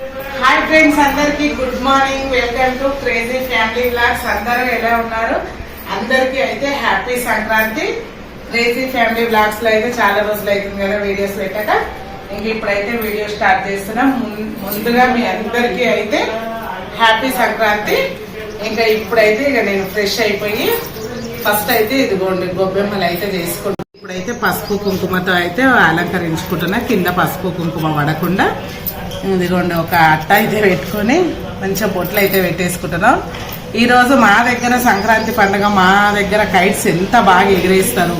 Hi friends, అందరికి good morning. Welcome to crazy family vlogs. అందరూ ఎలా ఉన్నారు? అందరికి అయితే happy Sankranti. Crazy family vlogs లో అయితే చాలా రోజులు అవుతుంది కదా వీడియోస్ పెట్టక. ఇంక ఇప్పుడైతే వీడియో స్టార్ట్ చేస్తున్నాం. ముందుగా మీ అందరికి అయితే హ్యాపీ సంక్రాంతి. ఇంకా ఇప్పుడైతే ఇక నేను ఫ్రెష్ అయిపోయి ఫస్ట్ అయితే ఇదిగోండి గొబ్బెమ్మలు అయితే చేసుకుంటాను. ఇప్పుడైతే పసుపు కుంకుమతో అయితే అలంకరించుకుంటున్నా. కింద పసుపు కుంకుమ పడకుండా ఇదిగోండి ఒక అట్ట అయితే పెట్టుకొని మంచిగా బొట్లు అయితే పెట్టేసుకుంటున్నాం. ఈ రోజు మా దగ్గర సంక్రాంతి పండుగ, మా దగ్గర కైట్స్ ఎంత బాగా ఎగిరేస్తారు.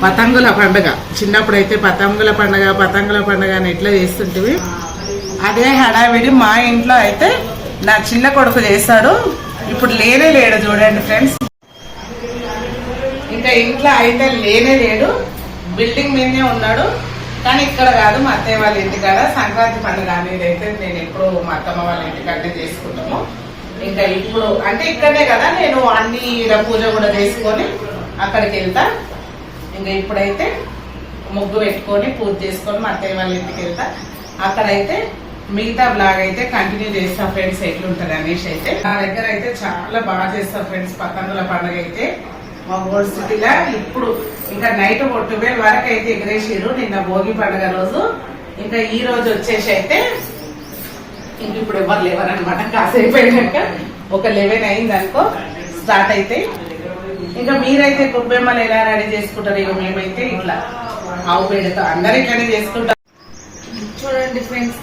పతంగుల పండుగ, చిన్నప్పుడు అయితే పతంగుల పండుగ అని ఎట్లా చేస్తుంటివి. అదే హడావిడి మా ఇంట్లో అయితే నా చిన్న కొడుకు చేస్తాడు. ఇప్పుడు లేడు చూడండి ఫ్రెండ్స్. ఇంకా ఇంట్లో అయితే లేడు, బిల్డింగ్ మీదనే ఉన్నాడు. కానీ ఇక్కడ కాదు, మా అత్తయ్య వాళ్ళ ఇంటికాడ సంక్రాంతి పండుగ అనేది అయితే నేను ఎప్పుడు మా అత్తమ్మ వాళ్ళ ఇంటికంటే చేసుకుంటాము. ఇంకా ఇప్పుడు అంటే ఇక్కడే కదా నేను అన్ని పూజ కూడా చేసుకొని అక్కడికి వెళ్తా. ఇంకా ఇప్పుడైతే ముగ్గు పెట్టుకొని పూజ చేసుకొని మా అత్తయ్య వాళ్ళ ఇంటికి వెళ్తా. అక్కడైతే మిగతా బ్లాగ్ అయితే కంటిన్యూ చేస్తా ఫ్రెండ్స్, ఎట్లుంటది అనేసి. అయితే నా దగ్గర అయితే చాలా బాగా చేస్తారు ఫ్రెండ్స్ పతంగుల పండుగ అయితే మా ఓల్డ్ సిటీలో. ఇప్పుడు ఇంకా నైట్ 12 వరకు అయితే ఎగరేసారు నిన్న భోగి పండుగ రోజు. ఇంకా ఈ రోజు వచ్చేసి అయితే ఇంక ఇప్పుడు ఎవరు లేవరనమాట. కాసేపు అయినాక ఒక 11 అయింది అనుకో స్టార్ట్ అయితే. ఇంకా మీరైతే గొబ్బెమ్మలు ఎలా రెడీ చేసుకుంటారు? ఇక మేమైతే ఇట్లా ఆవు పేడతో అందరూ ఇట్లానే చేసుకుంటాం. చూడండి ఫ్రెండ్స్,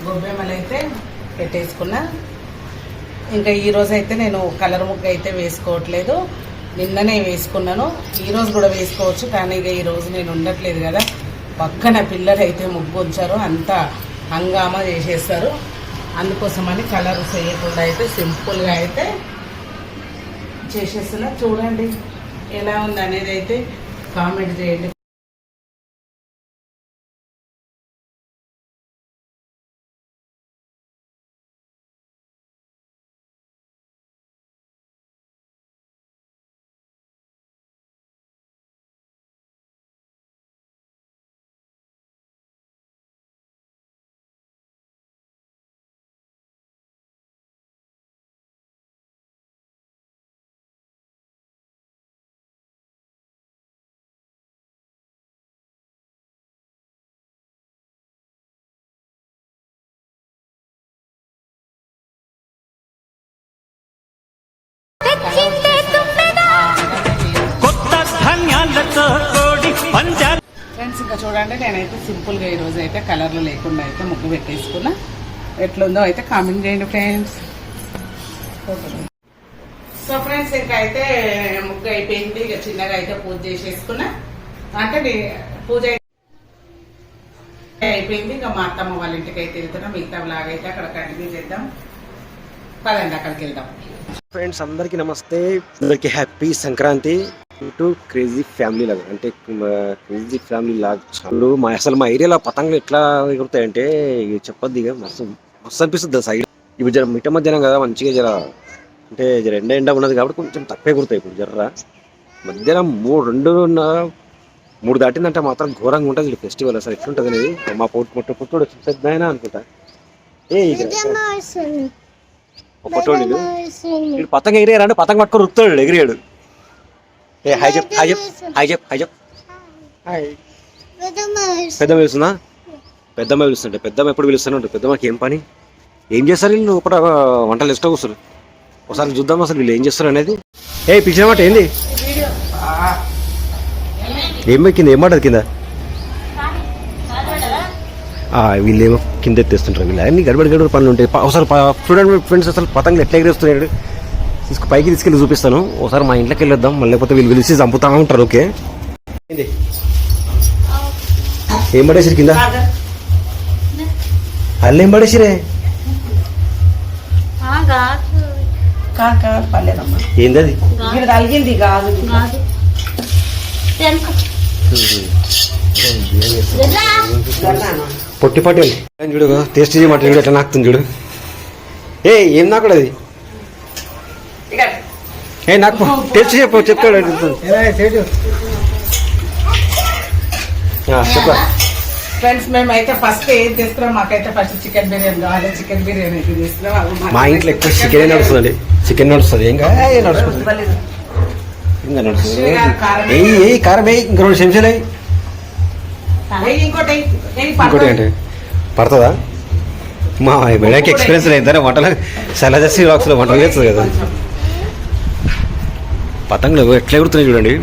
గొబ్బెమ్మలు అయితే పెట్టేసుకున్నా. ఇంకా ఈ రోజు అయితే నేను కలర్ ముగ్గు అయితే వేసుకోవట్లేదు, నిన్ననే వేసుకున్నాను. ఈ రోజు కూడా వేసుకోవచ్చు, కానీ ఇక ఈ రోజు నేను ఉండట్లేదు కదా. పక్కన పిల్లలు అయితే ముగ్గు ఉంచారు, అంతా హంగామా చేసేస్తారు. అందుకోసమని కలర్ చేయకుండా అయితే సింపుల్గా అయితే చేసేస్తున్నా. చూడండి ఎలా ఉంది అనేది అయితే కామెంట్ చేయండి. ఫ్రెండ్స్ ఇంకా చూడండి, నేనైతే సింపుల్ గా ఈ రోజు అయితే కలర్లు లేకుండా అయితే ముగ్గు పెట్టేసుకున్నా. ఎట్లుందో అయితే కామెంట్ చేయండి ఫ్రెండ్స్. సో ఫ్రెండ్స్ ఇంకా అయితే ముగ్గు అయిపోయింది. ఇక చిన్నగా అయితే పూజ చేసేసుకున్నా. అంటే పూజ అయిపోయింది. ఇంకా మా అత్తమ్మ వాళ్ళ ఇంటికి అయితే వెళ్తున్నాం. మిగతా బ్లాగ్ అయితే అక్కడ కంటిన్యూ చేద్దాం. పదండి అక్కడికి వెళ్దాం. ఫ్రెండ్స్ అందరికీ నమస్తే, అందరికి happy Sankranti to crazy family log. అంటే క్రేజీ ఫ్యామిలీ లాగ్ చాలు. అసలు మా ఏరియాలో పతంగులు ఎట్లా ఎగురుతాయంటే చెప్పొద్దు. ఇక మస్తు అనిపిస్తుంది సైడ్. ఇప్పుడు జర మిట్ట మధ్యాహ్నం కదా, మంచిగా జర అంటే జర ఎండ ఉన్నది కాబట్టి కొంచెం తక్కువ ఎగురుతాయి. ఇప్పుడు జర్ర మధ్యాహ్నం 3 దాటిందంటే మాత్రం ఘోరంగా ఉంటుంది ఫెస్టివల్. అసలు ఎట్లుంటుంది అనేది మా పుట్టుడు పెద్ద అయినా అనుకుంటా. పొట్టోడు వీడు పతంగ ఎగిరేయాలంటే పతంగ పట్టుకొని రుక్తాడు, ఎగిరేయాడు. ఏ హాయ్ చెప్ హాయ్ చెప్ హాయ్ చెప్ హాయ్ చెప్ హాయ్. పెద్దమ్మ పిలుస్తుందా? పెద్దమ్మ పిలుస్తుంటే పెద్దమ్మ ఎప్పుడు పిలుస్తూనే ఉంటుంది. పెద్దమ్మకి ఏం పని, ఏం చేస్తారు వీళ్ళు? లోపల వంటలు ఇష్టం కూర్చోరు. ఒకసారి చూద్దాం అసలు వీళ్ళు ఏం చేస్తారు అనేది. ఏ పిలిచిన మాట ఏంది? ఏం కింద ఏం మాటది కింద? వీళ్ళు ఏమో కింద ఎత్తేస్తుంటారు. వీళ్ళు అన్ని గడబడి పనులు ఉంటాయి. ఒకసారి చూడండి ఫ్రెండ్స్, అసలు పతంగులు ఎట్లా ఎగిరేస్తున్నాడు. పైకి తీసుకెళ్ళి చూపిస్తాను. ఒకసారి మా ఇంట్లోకి వెళ్ళొద్దాం, మళ్ళీ లేకపోతే వీళ్ళు పిలిచి చంపుతా ఉంటారు. ఓకే, ఏం పడేసిరు కింద? అల్ల ఏం పడేసిరే? ఏంది అది? పొట్టి పట్టి చూడు, టేస్ట్ చేయమంటే చూడు ఎట్లా నాకుతుంది చూడు. ఏం నాకుడు అది? నాకు టేస్ట్ చెప్తాడు. చెప్ప ఫ్రెండ్స్ మేమైతే ఫస్ట్ ఏం చేస్తున్నాం, మాకైతే ఫస్ట్ చికెన్ బిర్యానీ కావాలి. చికెన్ బిర్యానీ అయితే చేస్తున్నాం. మా ఇంట్లో ఎక్కువ చికెన్ నడుస్తుంది, చికెన్ నడుస్తుంది. ఇంకా నడుస్తుంది, ఇంకా నడుస్తుంది. ఏ కారం వేయి, ఇంక 2 చెంచాలు వేయి. ఇంకోటి అంటే పడుతుందా? మా మేడానికి ఎక్స్పీరియన్స్ అవుతారా వంటలు? సలజస్సి బాక్స్లో వంటలు చేస్తుంది కదా. పతంగులు ఎట్లా ఎగురుతున్నాయి చూడండి.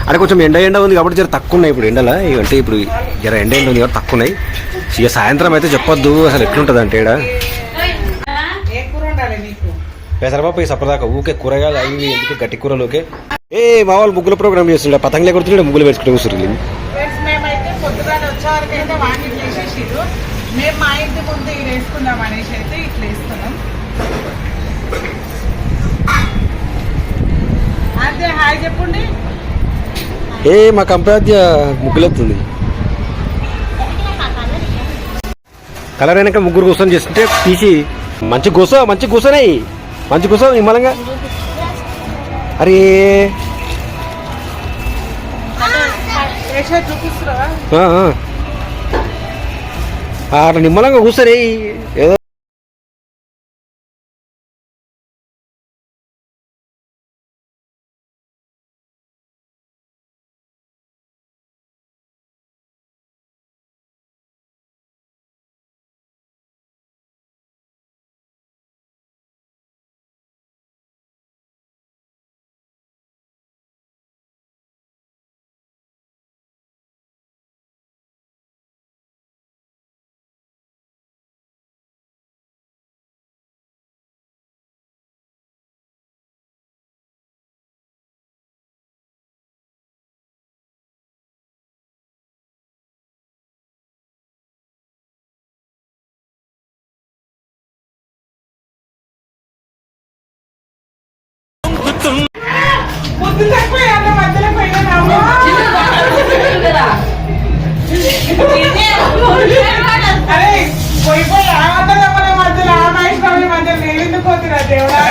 అక్కడ కొంచెం ఎండ ఉంది కాబట్టి జర తక్కువ ఉన్నాయి ఇప్పుడు ఎండలా. అంటే ఇప్పుడు జర ఎండ ఉంది కాబట్టి తక్కువ ఉన్నాయి. ఇక సాయంత్రం అయితే చెప్పొద్దు అసలు ఎట్లుంటుంది అంటే ఇక్కడ పెసరపప్పు ఈ సప్పదాకా ఊకే కూరగాయలు అవి ఎందుకు గట్టి కూరలు ఓకే. ఏ మా వాళ్ళు ముగ్గుల ప్రోగ్రామ్ చేస్తుండే, పతంగులు ఎగురుతుండే, ముగ్గులు వేసుకుంటే కూర్చుంటుంది. మేమైతే పొద్దుగాల వచ్చేవరకు అయితే వాంగి చేసేసిరు. మేము మా ఇంటి ముందు ఇది వేసుకుందాం అనేసి అయితే ఇట్లా వేసుకున్నాం. అదే హాయ్ చెప్పండి. ఏ మా కంపాధ్య ముగ్గులెత్తుంది. కలర్ అయినాక ముగ్గురు కూర్చొని చేస్తుంటే తీసి మంచి కూర్చొని మంచి కూర్చో నిమ్మలంగా. అరే అట్లా నిమ్మలంగా కూర్చొని ఏదో ముద్దు తక్కువ మధ్యలో పోయినా అరే పోయిపోయి ఆ మధ్యలో మధ్యలో ఆ మహేశ్వరి మధ్యలో నేను పోతున్నా దేవుడా.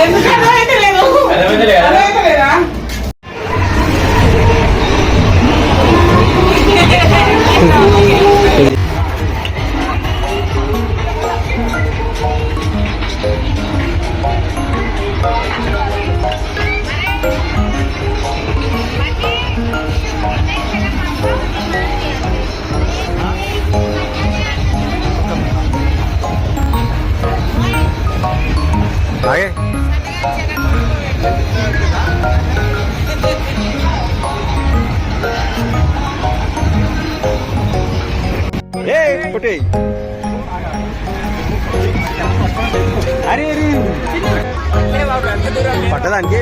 ఎందుకంటే అయితే లేదు అదైతే లేదా. ఆగే పట్టదానికి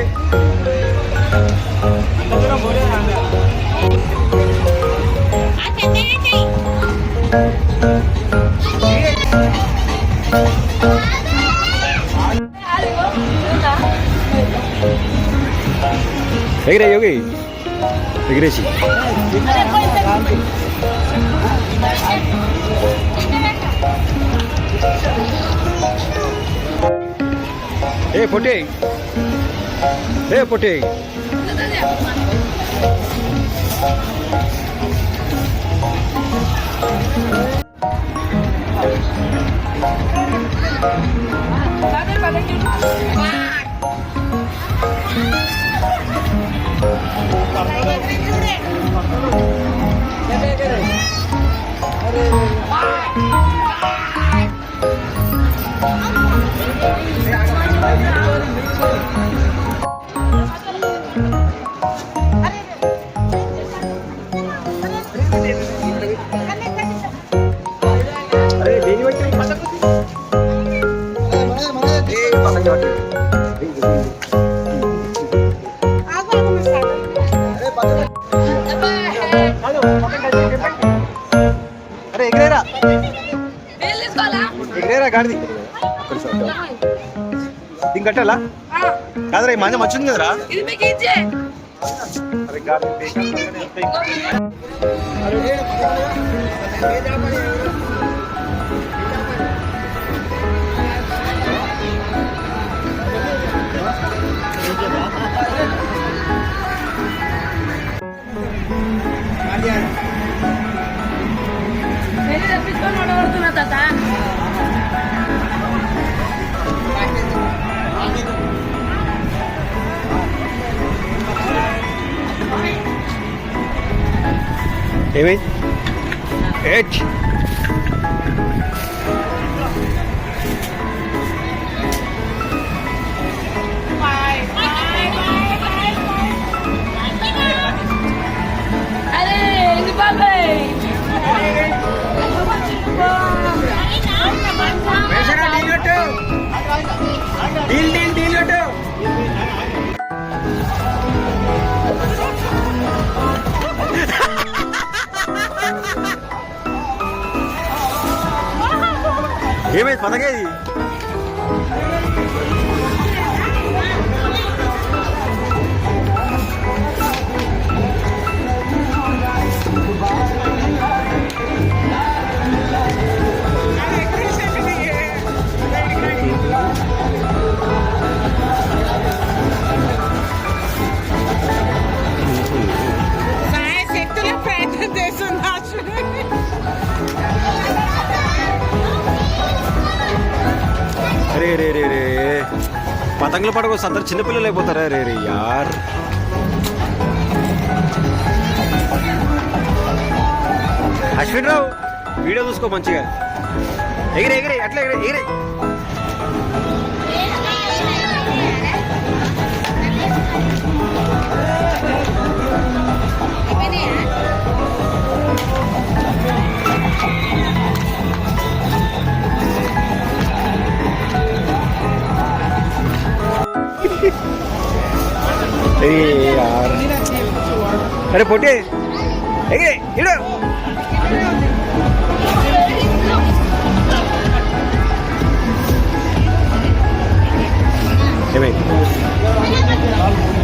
ఎగిరే యోగి ఎగిరేసి ఏ పొట్టి అరే ఎగిరేరా గాడిది దీని కట్టాలా కాదరా ఈ మంచి మంచిది కదరా. ఏమైంది? ఏచ్ ఏమైంది పతకేది? శక్తుల ప్రయత్నం చేస్తున్నా. రే రే రే రే పతంగుల పడకొస్తే అందరు చిన్నపిల్లలు అయిపోతారా? రే రే యార్ అశ్విన్ రావు వీడియో చూసుకో మంచిగా. ఎగిరే ఎగిరే అట్లా ఎగిరే ఎగిరే. అరే పొట్టి ఎగిరే ఇడు. ఏమైంది?